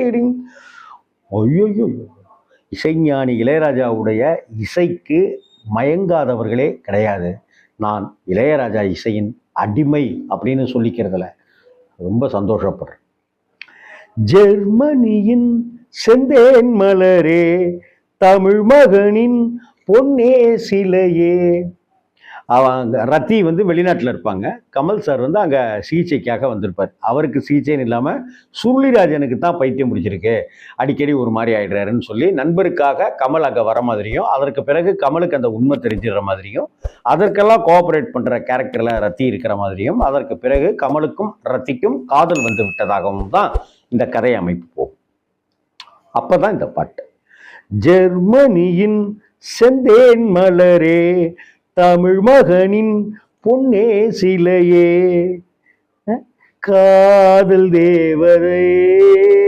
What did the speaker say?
Firing. ஐயோ, இசைஞானி இளையராஜாவுடைய இசைக்கு மயங்காதவர்களே கிடையாது. நான் இளையராஜா இசையின் அடிமை அப்படின்னு சொல்லிக்கிறதுல ரொம்ப சந்தோஷப்படுறேன். ஜெர்மனியின் செந்தேன் மலரே, தமிழ் மகனின் பொன்னே சிலையே. அவங்க ரத்தி வந்து வெளிநாட்டில் இருப்பாங்க. கமல் சார் வந்து அங்கே சிகிச்சைக்காக வந்திருப்பார். அவருக்கு சிகிச்சைன்னு இல்லாமல் சுருளிராஜனுக்கு தான் பைத்தியம் முடிச்சிருக்கு, அடிக்கடி ஒரு மாதிரி ஆயிடுறாருன்னு சொல்லி நண்பருக்காக கமல் அங்கே வர மாதிரியும், அதற்கு பிறகு கமலுக்கு அந்த உண்மை தெரிஞ்சிடுற மாதிரியும், அதற்கெல்லாம் கோஆப்ரேட் பண்ணுற கேரக்டரில் ரத்தி இருக்கிற மாதிரியும், அதற்கு பிறகு கமலுக்கும் ரத்திக்கும் காதல் வந்து விட்டதாகவும் தான் இந்த கதை அமைப்பு போகும். அப்போ தான் இந்த பாட்டு. ஜெர்மனியின் செந்தேன் மலரே, தமிழ் மகனின் பொன்னே சிலையே, காதல் தேவதையே